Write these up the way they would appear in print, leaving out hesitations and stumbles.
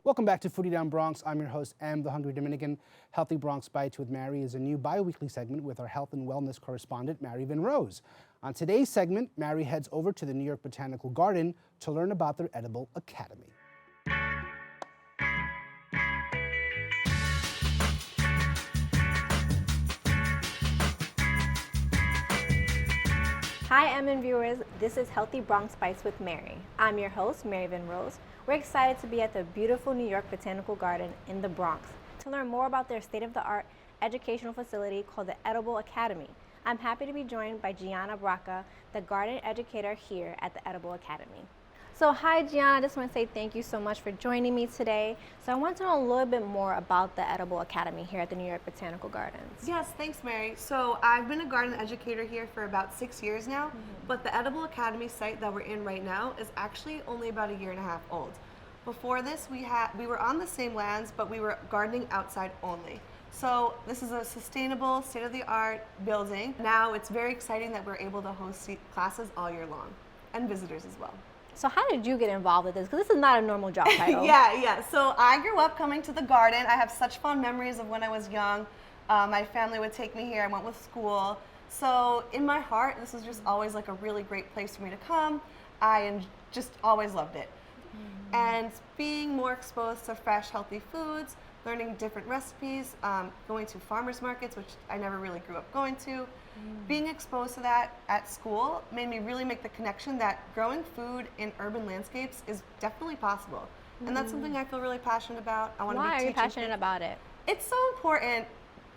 Welcome back to Foodie Down Bronx. I'm your host, M, the Hungry Dominican. Healthy Bronx Bites with Mary is a new bi-weekly segment with our health and wellness correspondent, Mary Van Rose. On today's segment, Mary heads over to the New York Botanical Garden to learn about their edible academy. Hi, MN viewers. This is Healthy Bronx Bites with Mary. I'm your host, Mary Van Rose. We're excited to be at the beautiful New York Botanical Garden in the Bronx to learn more about their state-of-the-art educational facility called the Edible Academy. I'm happy to be joined by Gianna Braca, the garden educator here at the Edible Academy. So hi Gianna, I just want to say thank you so much for joining me today. So I want to know a little bit more about the Edible Academy here at the New York Botanical Gardens. Yes, thanks Mary. So I've been a garden educator here for about 6 years now, but the Edible Academy site that we're in right now is actually only about 1.5 years old. Before this, we were on the same lands, but we were gardening outside only. So this is a sustainable, state-of-the-art building. Now it's very exciting that we're able to host classes all year long and visitors as well. So how did you get involved with this? Because this is not a normal job title. Yeah. So I grew up coming to the garden. I have such fond memories of when I was young. My family would take me here. I went with school. So in my heart, this was just always like a really great place for me to come. I just always loved it. And being more exposed to fresh, healthy foods, learning different recipes, going to farmers markets, which I never really grew up going to. Being exposed to that at school made me really make the connection that growing food in urban landscapes is definitely possible. And that's something I feel really passionate about. I want to be Why are you teaching passionate about it? It's so important.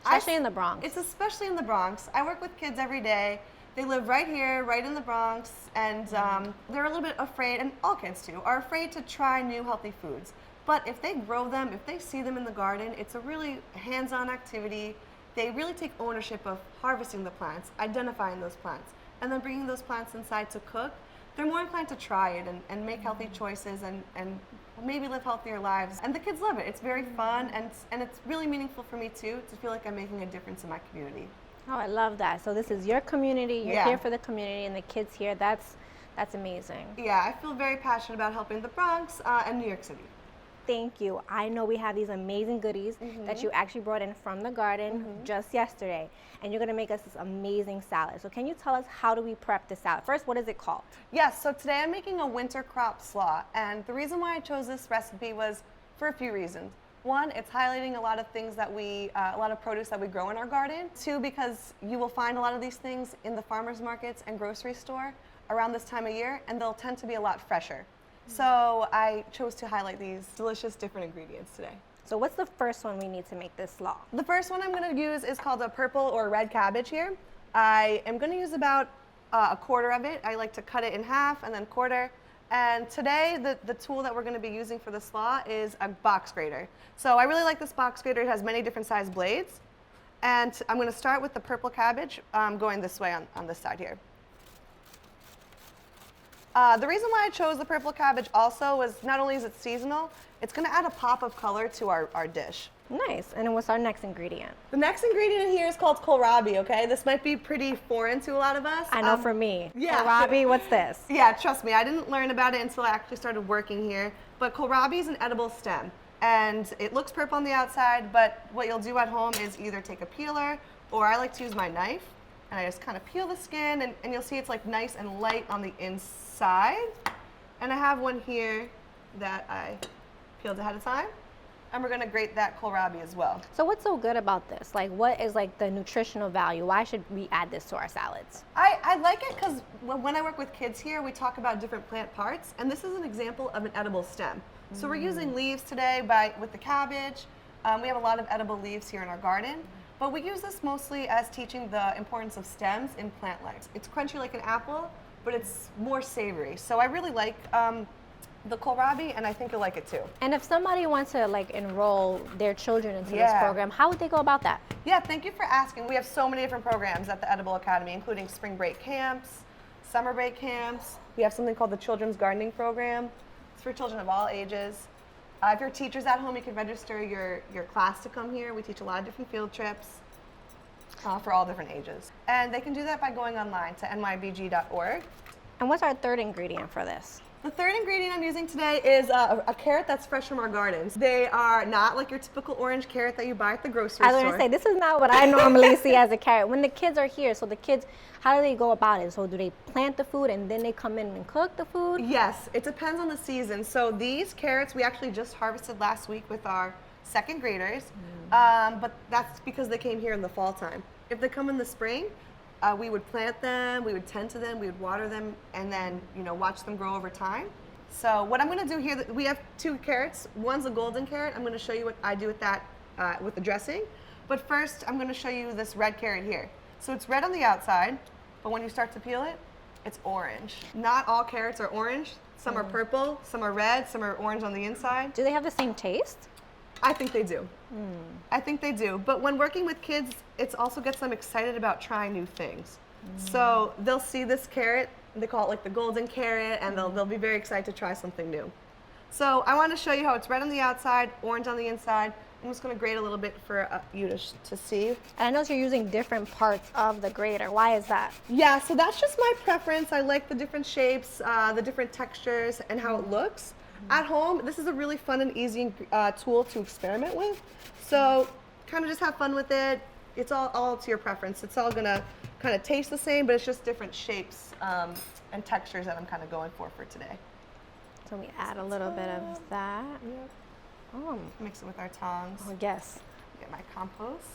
Especially in the Bronx. It's especially in the Bronx. I work with kids every day. They live right here, right in the Bronx, and they're a little bit afraid, and all kids too, are afraid to try new healthy foods. But if they grow them, if they see them in the garden, it's a really hands-on activity. They really take ownership of harvesting the plants, identifying those plants, and then bringing those plants inside to cook. They're more inclined to try it and make healthy choices and maybe live healthier lives. And the kids love it. It's very fun, and it's really meaningful for me too to feel like I'm making a difference in my community. Oh, I love that. So this is your community. You're here for the community, and the kids here. That's amazing. Yeah, I feel very passionate about helping the Bronx and New York City. Thank you. I know we have these amazing goodies that you actually brought in from the garden just yesterday, and you're going to make us this amazing salad. So can you tell us, how do we prep this salad? First, what is it called? Yes, so today I'm making a Winter Crop Slaw, and the reason why I chose this recipe was for a few reasons. One, it's highlighting a lot of things that a lot of produce that we grow in our garden. Two, because you will find a lot of these things in the farmers markets and grocery store around this time of year, and they'll tend to be a lot fresher. So I chose to highlight these delicious different ingredients today. So what's the first one we need to make this slaw? The first one I'm going to use is called a purple or red cabbage here. I am going to use about a quarter of it. I like to cut it in half and then quarter. And today the tool that we're going to be using for the slaw is a box grater. So I really like this box grater. It has many different size blades. And I'm going to start with the purple cabbage going this way on this side here. The reason why I chose the purple cabbage also was not only is it seasonal, it's going to add a pop of color to our dish. Nice. And then what's our next ingredient? The next ingredient in here is called kohlrabi, okay? This might be pretty foreign to a lot of us. I know for me. Yeah. Kohlrabi, what's this? Yeah, trust me, I didn't learn about it until I actually started working here. But kohlrabi is an edible stem, and it looks purple on the outside, but what you'll do at home is either take a peeler, or I like to use my knife, and I just kind of peel the skin, and you'll see it's like nice and light on the inside. And I have one here that I peeled ahead of time. And we're going to grate that kohlrabi as well. So what's so good about this? Like, what is like the nutritional value? Why should we add this to our salads? I like it because when I work with kids here, we talk about different plant parts, and this is an example of an edible stem. So we're using leaves today with the cabbage. We have a lot of edible leaves here in our garden, but we use this mostly as teaching the importance of stems in plant life. It's crunchy like an apple, but it's more savory. So I really like the kohlrabi, and I think you'll like it too. And if somebody wants to like enroll their children into this program, how would they go about that? Yeah, thank you for asking. We have so many different programs at the Edible Academy, including spring break camps, summer break camps. We have something called the Children's Gardening Program. It's for children of all ages. If you're teachers at home, you can register your class to come here. We teach a lot of different field trips for all different ages. And they can do that by going online to nybg.org. And what's our third ingredient for this? The third ingredient I'm using today is a carrot that's fresh from our gardens. They are not like your typical orange carrot that you buy at the grocery store. I was going to say, this is not what I normally see as a carrot. When the kids are here, so the kids, how do they go about it? So do they plant the food and then they come in and cook the food? Yes, it depends on the season. So these carrots we actually just harvested last week with our second graders, but that's because they came here in the fall time. If they come in the spring, we would plant them, we would tend to them, we would water them, and then watch them grow over time. So what I'm going to do here, we have two carrots. One's a golden carrot. I'm going to show you what I do with that with the dressing. But first, I'm going to show you this red carrot here. So it's red on the outside, but when you start to peel it, it's orange. Not all carrots are orange. Some are purple, some are red, some are orange on the inside. Do they have the same taste? I think they do. I think they do. But when working with kids, it also gets them excited about trying new things. So they'll see this carrot, they call it like the golden carrot, and they'll be very excited to try something new. So I want to show you how it's red on the outside, orange on the inside. I'm just going to grate a little bit for you to see. And I know you're using different parts of the grater. Why is that? Yeah, so that's just my preference. I like the different shapes, the different textures, and how it looks. At home, this is a really fun and easy tool to experiment with. So kind of just have fun with it. It's all to your preference. It's all gonna kind of taste the same, but it's just different shapes and textures that I'm kind of going for today. So we add a little bit of that. Yep. Oh, Mix it with our tongs. yes. Get my compost.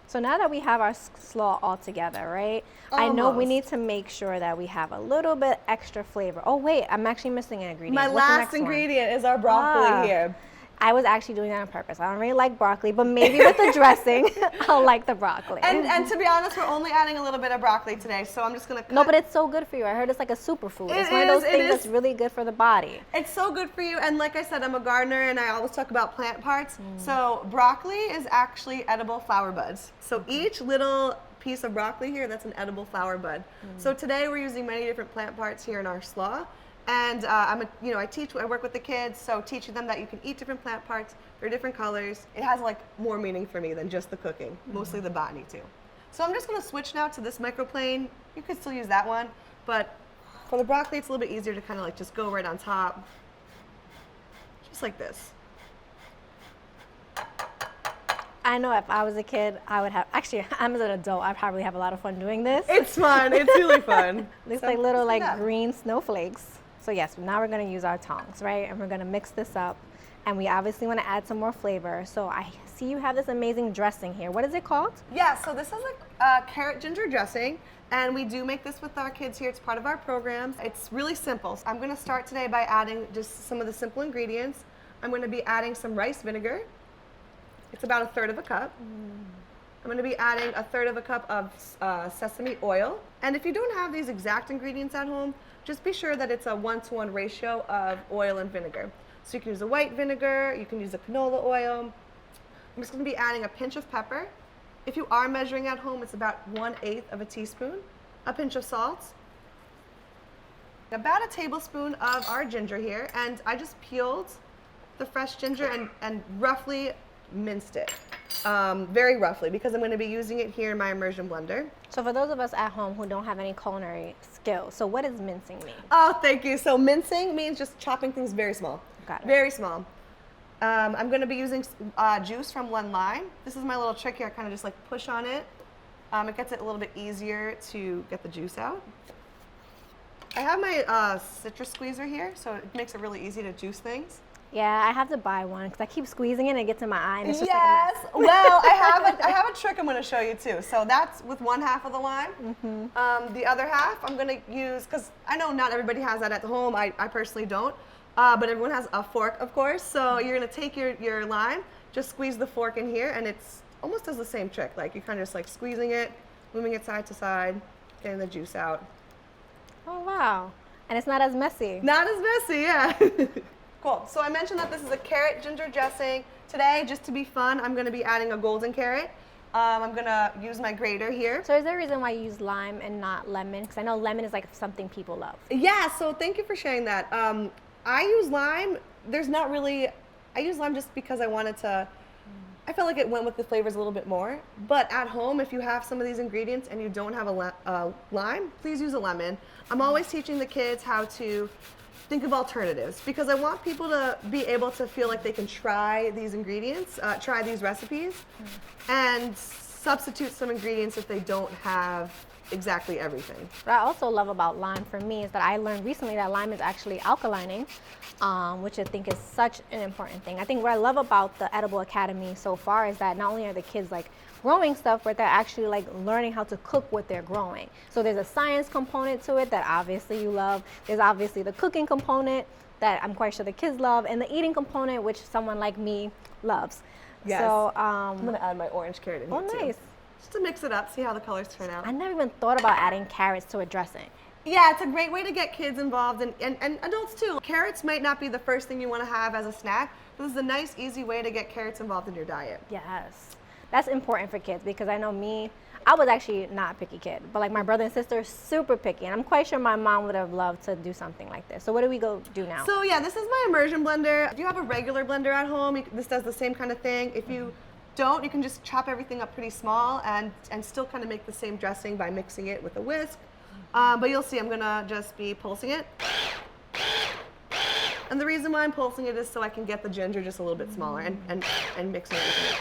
So now that we have our slaw all together, right? I know we Almost. need to make sure that we have a little bit extra flavor. Oh wait, I'm actually missing an ingredient. My What's the last next one? ingredient is our broccoli here. I was actually doing that on purpose. I don't really like broccoli, but maybe with the dressing, I'll like the broccoli. And to be honest, we're only adding a little bit of broccoli today, so I'm just gonna cut. No, but it's so good for you. I heard it's like a superfood. It It's one of those is, it things is. that's really good for the body. It's so good for you, and like I said, I'm a gardener and I always talk about plant parts. So broccoli is actually edible flower buds. So each little piece of broccoli here, that's an edible flower bud. So today we're using many different plant parts here in our slaw. And I work with the kids, so teaching them that you can eat different plant parts, they're different colors. It has like more meaning for me than just the cooking, mostly the botany too. So I'm just gonna switch now to this microplane. You could still use that one, but for the broccoli, it's a little bit easier to kind of like just go right on top, just like this. I know if I was a kid, I would have, actually, I'm as an adult, I probably have a lot of fun doing this. It's fun, it's really fun. Looks So, like little like yeah. green snowflakes. So yes, now we're gonna use our tongs, right? And we're gonna mix this up. And we obviously wanna add some more flavor. So I see you have this amazing dressing here. What is it called? Yeah, so this is a carrot ginger dressing, and we do make this with our kids here. It's part of our programs. It's really simple. I'm gonna start today by adding just some of the simple ingredients. I'm gonna be adding some rice vinegar. It's about 1/3 of a cup. I'm gonna be adding 1/3 of a cup of sesame oil. And if you don't have these exact ingredients at home, just be sure that it's a 1-to-1 ratio of oil and vinegar. So you can use a white vinegar, you can use a canola oil. I'm just gonna be adding a pinch of pepper. If you are measuring at home, it's about 1/8 of a teaspoon. A pinch of salt. About a tablespoon of our ginger here, and I just peeled the fresh ginger and roughly minced it. Very roughly, because I'm gonna be using it here in my immersion blender. So for those of us at home who don't have any culinary skills, so what does mincing mean? Oh, thank you. So mincing means just chopping things very small. Got it. Very small. I'm going to be using juice from one lime. This is my little trick here. I kind of just like push on it. It gets it a little bit easier to get the juice out. I have my citrus squeezer here, so it makes it really easy to juice things. Yeah, I have to buy one because I keep squeezing it and it gets in my eye and it's just Yes. like a mess. Well, I have a trick I'm going to show you too. So that's with 1/2 of the lime. The other half I'm going to use, because I know not everybody has that at home. I personally don't. But everyone has a fork, of course. So you're going to take your lime, just squeeze the fork in here, and it's almost does the same trick. Like you're kind of just like squeezing it, moving it side to side, getting the juice out. Oh, wow. And it's not as messy. Not as messy, yeah. Cool. So I mentioned that this is a carrot ginger dressing. Today, just to be fun, I'm going to be adding a golden carrot. I'm going to use my grater here. So is there a reason why you use lime and not lemon? Because I know lemon is like something people love. Yeah, so thank you for sharing that. I use lime. I use lime just because I wanted to, I felt like it went with the flavors a little bit more. But at home, if you have some of these ingredients and you don't have a lime, please use a lemon. I'm always teaching the kids how to think of alternatives, because I want people to be able to feel like they can try these ingredients, try these recipes, and substitute some ingredients if they don't have exactly everything. What I also love about lime for me is that I learned recently that lime is actually alkalining, which I think is such an important thing. I think what I love about the Edible Academy so far is that not only are the kids like growing stuff, but they're actually like learning how to cook what they're growing. So there's a science component to it that obviously you love. There's obviously the cooking component that I'm quite sure the kids love, and the eating component, which someone like me loves. Yes. So I'm gonna add my orange carrot in here too. nice. Just to mix it up, see how the colors turn out. I never even thought about adding carrots to a dressing. Yeah, it's a great way to get kids involved, and adults too. Carrots might not be the first thing you want to have as a snack, but this is a nice, easy way to get carrots involved in your diet. Yes. That's important for kids, because I know me, I was actually not a picky kid, but like my brother and sister are super picky, and I'm quite sure my mom would have loved to do something like this. So what do we go do now? So yeah, this is my immersion blender. If you have a regular blender at home, this does the same kind of thing. If you don't, you can just chop everything up pretty small and still kind of make the same dressing by mixing it with a whisk. But you'll see I'm gonna just be pulsing it. And the reason why I'm pulsing it is so I can get the ginger just a little bit smaller and mixing everything.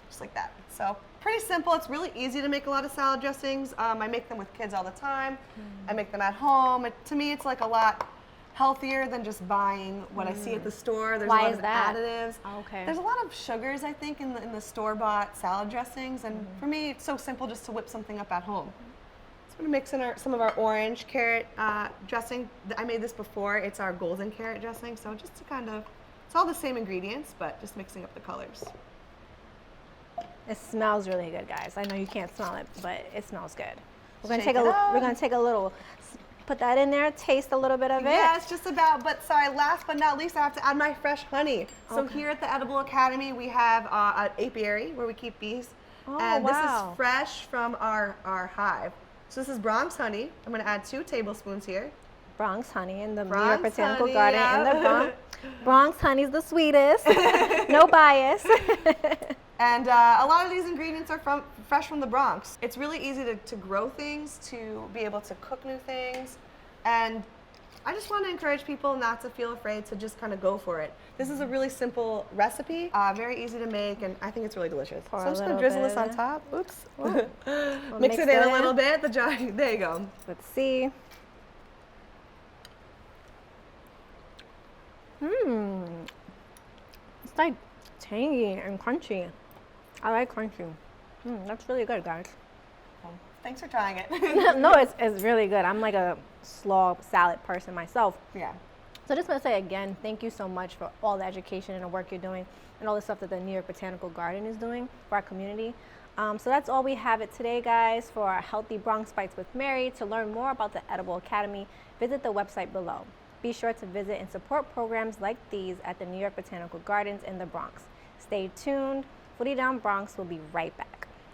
Just like that. So pretty simple. It's really easy to make a lot of salad dressings. I make them with kids all the time. I make them at home. To me, it's like a lot healthier than just buying what I see at the store. There's Why a lot is of that? additives. Oh, okay. There's a lot of sugars, I think, in the store-bought salad dressings, and for me, it's so simple just to whip something up at home. So I'm gonna mix in some of our orange carrot dressing. I made this before. It's our golden carrot dressing, so just to kind of, it's all the same ingredients, but just mixing up the colors. It smells really good, guys. I know you can't smell it, but it smells good. We're gonna Shake take it up. we're gonna take a little, put that in there, taste a little bit of it. Yeah, it's just about, but sorry, last but not least, I have to add my fresh honey. So Okay. here at the Edible Academy, we have an apiary where we keep bees. Oh, And wow. this is fresh from our hive. So this is Bronx honey. I'm gonna add 2 tablespoons here. Bronx honey in the New Bronx York Botanical honey, Garden yeah. in the Bronx. Bronx honey's the sweetest. No bias. And a lot of these ingredients are fresh from the Bronx. It's really easy to grow things, to be able to cook new things. And I just want to encourage people not to feel afraid to just kind of go for it. This is a really simple recipe, very easy to make, and I think it's really delicious. Pour so a I'm just gonna little drizzle this bit on in. top. Oops. We'll Mix it in a little bit. The jar. There you go. Let's see. It's like tangy and crunchy. I like crunchy. That's really good, guys. Thanks for trying it. No, it's really good. I'm like a slaw salad person myself. Yeah. So I just want to say again, thank you so much for all the education and the work you're doing and all the stuff that the New York Botanical Garden is doing for our community. So that's all we have it today, guys, for our Healthy Bronx Bites with Mary. To learn more about the Edible Academy, visit the website below. Be sure to visit and support programs like these at the New York Botanical Gardens in the Bronx. Stay tuned. Foodie Down Bronx will be right back.